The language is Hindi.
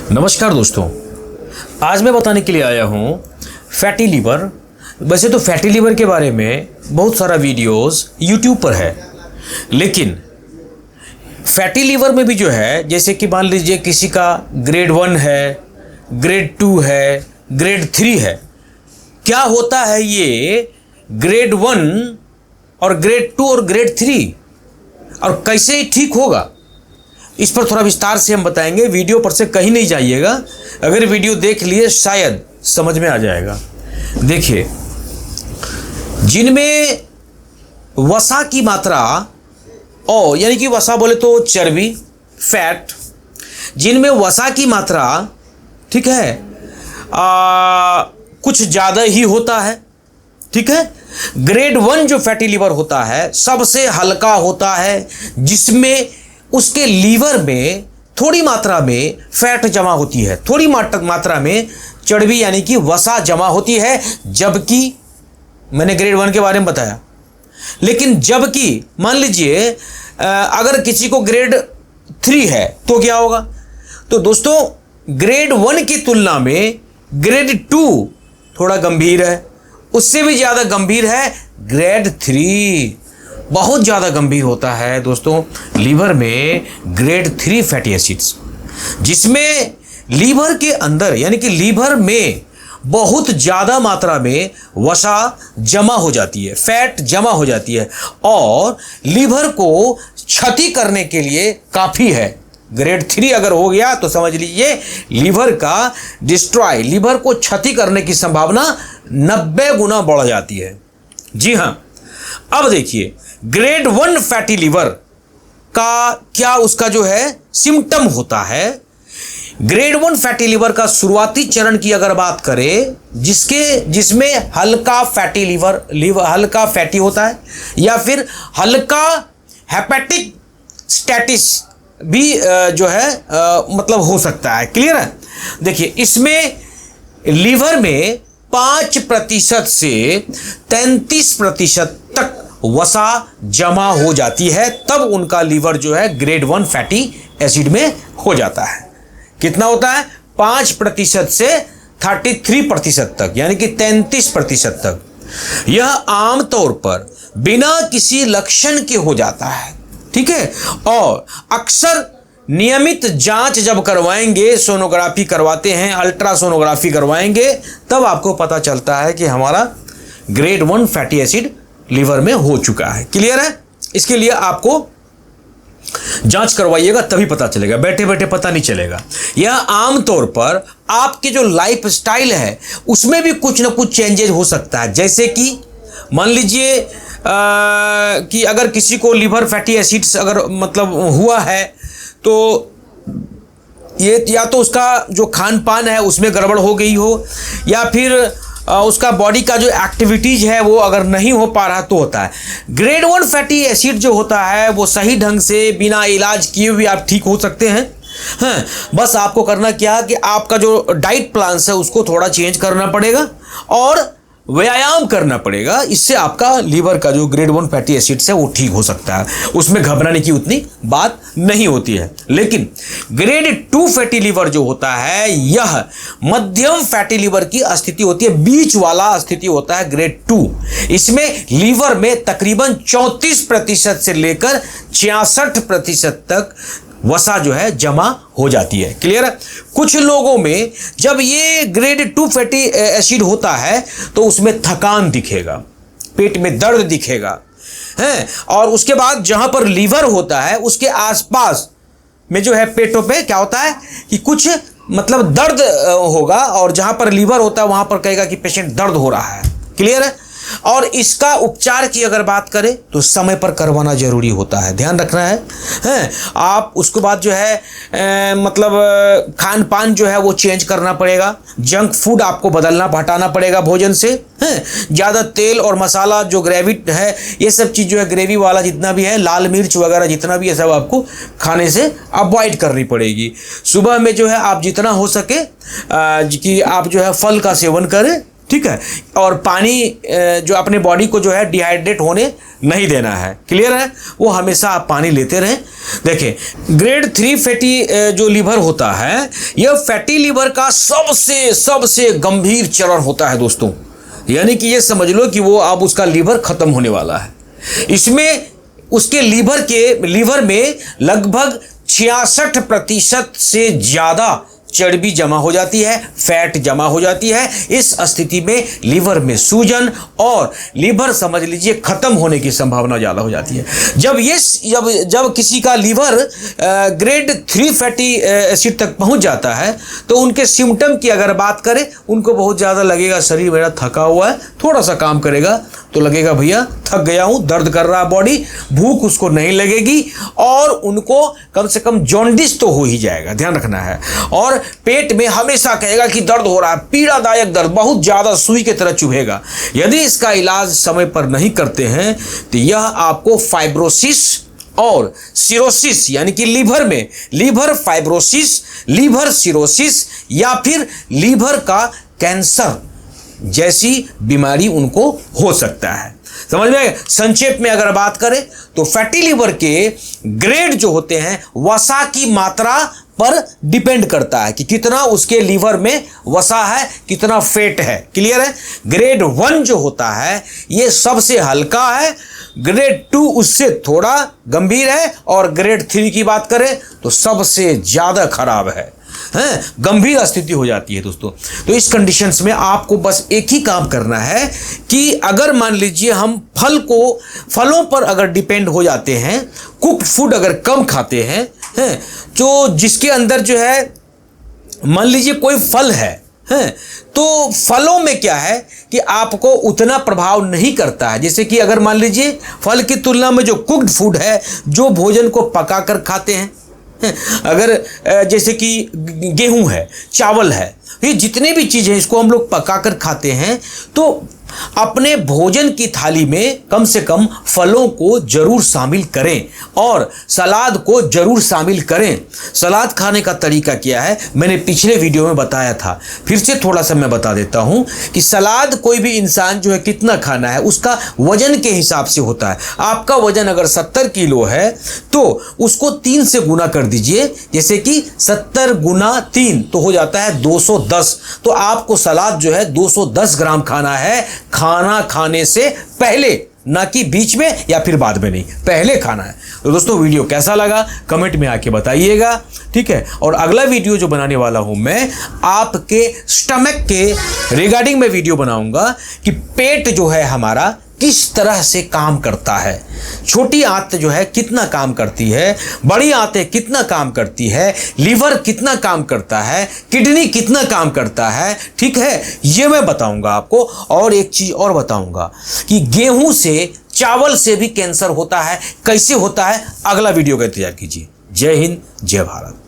नमस्कार दोस्तों, आज मैं बताने के लिए आया हूँ फैटी लीवर। वैसे तो फैटी लीवर के बारे में बहुत सारा वीडियोस यूट्यूब पर है, लेकिन फैटी लीवर में भी जो है, जैसे कि मान लीजिए किसी का ग्रेड 1 है, ग्रेड 2 है, ग्रेड 3 है। क्या होता है ये ग्रेड 1 और ग्रेड 2 और ग्रेड 3, और कैसे ठीक होगा, इस पर थोड़ा विस्तार से हम बताएंगे। वीडियो पर से कहीं नहीं जाइएगा, अगर वीडियो देख लिए शायद समझ में आ जाएगा। देखिए, जिनमें वसा की मात्रा यानी कि वसा बोले तो चर्बी, फैट, जिनमें वसा की मात्रा ठीक है कुछ ज़्यादा ही होता है, ठीक है। ग्रेड 1 जो फैटी लीवर होता है सबसे हल्का होता है, जिसमें उसके लीवर में थोड़ी मात्रा में फैट जमा होती है, थोड़ी मात्रा में चर्बी यानी कि वसा जमा होती है। जबकि मैंने ग्रेड 1 के बारे में बताया, लेकिन जबकि मान लीजिए अगर किसी को ग्रेड 3 है तो क्या होगा। तो दोस्तों, ग्रेड 1 की तुलना में ग्रेड 2 थोड़ा गंभीर है, उससे भी ज़्यादा गंभीर है ग्रेड 3, बहुत ज़्यादा गंभीर होता है दोस्तों लीवर में ग्रेड 3 फैटी एसिड्स, जिसमें लीवर के अंदर यानी कि लीवर में बहुत ज़्यादा मात्रा में वसा जमा हो जाती है, फैट जमा हो जाती है, और लीवर को क्षति करने के लिए काफ़ी है। ग्रेड 3 अगर हो गया तो समझ लीजिए लीवर का डिस्ट्रॉय, लीवर को क्षति करने की संभावना 90 गुना बढ़ जाती है। जी हाँ, अब देखिए ग्रेड 1 फैटी लीवर का क्या उसका जो है सिम्टम होता है। ग्रेड 1 फैटी लीवर का शुरुआती चरण की अगर बात करें, जिसमें हल्का फैटी लीवर हल्का फैटी होता है, या फिर हल्का हेपेटिक स्टेटस भी जो है मतलब हो सकता है। क्लियर है। देखिए, इसमें लीवर में 5% से 33% तक वसा जमा हो जाती है, तब उनका लीवर जो है ग्रेड 1 फैटी एसिड में हो जाता है। कितना होता है? 5% से 33% तक, यानी कि 33% तक। यह आमतौर पर बिना किसी लक्षण के हो जाता है, ठीक है। और अक्सर नियमित जांच जब करवाएंगे, सोनोग्राफी करवाते हैं, अल्ट्रासोनोग्राफी करवाएंगे, तब आपको पता चलता है कि हमारा ग्रेड 1 फैटी एसिड लीवर में हो चुका है। क्लियर है। इसके लिए आपको जांच करवाइएगा, तभी पता चलेगा, बैठे बैठे पता नहीं चलेगा। यह आमतौर पर आपके जो लाइफ स्टाइल है उसमें भी कुछ ना कुछ चेंजेज हो सकता है। जैसे कि मान लीजिए कि अगर किसी को लीवर फैटी एसिड्स अगर मतलब हुआ है, तो ये या तो उसका जो खान पान है उसमें गड़बड़ हो गई हो, या फिर उसका बॉडी का जो एक्टिविटीज़ है वो अगर नहीं हो पा रहा तो होता है। ग्रेड 1 फैटी एसिड जो होता है वो सही ढंग से बिना इलाज किए भी आप ठीक हो सकते हैं। हाँ, बस आपको करना क्या है कि आपका जो डाइट प्लान है उसको थोड़ा चेंज करना पड़ेगा और व्यायाम करना पड़ेगा। इससे आपका लीवर का जो ग्रेड 1 फैटी एसिड है वो ठीक हो सकता है, उसमें घबराने की उतनी बात नहीं होती है। लेकिन ग्रेड 2 फैटी लीवर जो होता है यह मध्यम फैटी लीवर की स्थिति होती है, बीच वाला स्थिति होता है ग्रेड 2। इसमें लीवर में तकरीबन 34% से लेकर 66% तक वसा जो है जमा हो जाती है। क्लियर है। कुछ लोगों में जब ये ग्रेड 2 फैटी एसिड होता है तो उसमें थकान दिखेगा, पेट में दर्द दिखेगा है, और उसके बाद जहां पर लीवर होता है उसके आसपास में जो है पेटों पे क्या होता है कि कुछ मतलब दर्द होगा, और जहां पर लीवर होता है वहां पर कहेगा कि पेशेंट दर्द हो रहा है। क्लियर है। और इसका उपचार की अगर बात करें तो समय पर करवाना जरूरी होता है, ध्यान रखना है। आप उसके बाद जो है मतलब खान पान जो है वो चेंज करना पड़ेगा, जंक फूड आपको बदलना हटाना पड़ेगा भोजन से। ज़्यादा तेल और मसाला जो ग्रेवी है, ये सब चीज़ जो है ग्रेवी वाला जितना भी है, लाल मिर्च वगैरह जितना भी है, सब आपको खाने से अवॉइड करनी पड़ेगी। सुबह में जो है आप जितना हो सके कि आप जो है फल का सेवन करें, ठीक है, और पानी जो अपने बॉडी को जो है डिहाइड्रेट होने नहीं देना है। क्लियर है, वो हमेशा आप पानी लेते रहें। देखिए ग्रेड 3 फैटी जो लीवर होता है, यह फैटी लीवर का सबसे गंभीर चरण होता है दोस्तों। यानी कि ये समझ लो कि वो अब उसका लीवर खत्म होने वाला है। इसमें उसके लीवर में लगभग 66% से ज़्यादा चर्बी जमा हो जाती है, फैट जमा हो जाती है। इस स्थिति में लीवर में सूजन और लीवर समझ लीजिए खत्म होने की संभावना ज़्यादा हो जाती है। जब किसी का लीवर ग्रेड 3 फैटी एसिड तक पहुंच जाता है तो उनके सिम्टम की अगर बात करें, उनको बहुत ज़्यादा लगेगा शरीर मेरा थका हुआ है, थोड़ा सा काम करेगा तो लगेगा भैया थक गया हूँ, दर्द कर रहा है बॉडी, भूख उसको नहीं लगेगी और उनको कम से कम जॉन्डिस तो हो ही जाएगा, ध्यान रखना है। और पेट में हमेशा कहेगा कि दर्द हो रहा है, पीड़ादायक दर्द, बहुत ज़्यादा सुई की तरह चुभेगा। यदि इसका इलाज समय पर नहीं करते हैं तो यह आपको फाइब्रोसिस और सिरोसिस यानी कि लीवर में लीवर फाइब्रोसिस, लीवर सिरोसिस या फिर लीवर का कैंसर जैसी बीमारी उनको हो सकता है। समझ में? संक्षेप में अगर बात करें तो फैटी लीवर के ग्रेड जो होते हैं वसा की मात्रा पर डिपेंड करता है कि कितना उसके लीवर में वसा है, कितना फैट है। क्लियर है? ग्रेड 1 जो होता है ये सबसे हल्का है, ग्रेड 2 उससे थोड़ा गंभीर है और ग्रेड 3 की बात करें तो सबसे ज्यादा खराब है, गंभीर स्थिति हो जाती है दोस्तों। तो इस कंडीशंस में आपको बस एक ही काम करना है कि अगर मान लीजिए हम फलों पर अगर डिपेंड हो जाते हैं, कुक्ड फूड अगर कम खाते हैं, जो जिसके अंदर जो है मान लीजिए कोई फल है, तो फलों में क्या है कि आपको उतना प्रभाव नहीं करता है। जैसे कि अगर मान लीजिए फल की तुलना में जो कुक्ड फूड है, जो भोजन को पका कर खाते हैं, अगर जैसे कि गेहूं है, चावल है, ये जितने भी चीज़ हैं इसको हम लोग पका कर खाते हैं, तो अपने भोजन की थाली में कम से कम फलों को जरूर शामिल करें और सलाद को जरूर शामिल करें। सलाद खाने का तरीका क्या है मैंने पिछले वीडियो में बताया था, फिर से थोड़ा सा मैं बता देता हूं कि सलाद कोई भी इंसान जो है कितना खाना है उसका वजन के हिसाब से होता है। आपका वजन अगर 70 किलो है तो उसको 3 से गुना कर दीजिए, जैसे कि 70 गुना 3 तो हो जाता है 210। तो आपको सलाद जो है 210 ग्राम खाना है, खाना खाने से पहले, ना कि बीच में या फिर बाद में नहीं, पहले खाना है। तो दोस्तों वीडियो कैसा लगा कमेंट में आके बताइएगा, ठीक है। और अगला वीडियो जो बनाने वाला हूं मैं आपके स्टमक के रिगार्डिंग में वीडियो बनाऊंगा कि पेट जो है हमारा किस तरह से काम करता है, छोटी आंत जो है कितना काम करती है, बड़ी आंतें कितना काम करती है, लीवर कितना काम करता है, किडनी कितना काम करता है, ठीक है, ये मैं बताऊंगा आपको। और एक चीज और बताऊंगा कि गेहूं से, चावल से भी कैंसर होता है, कैसे होता है, अगला वीडियो का इंतजार कीजिए। जय हिंद, जय भारत।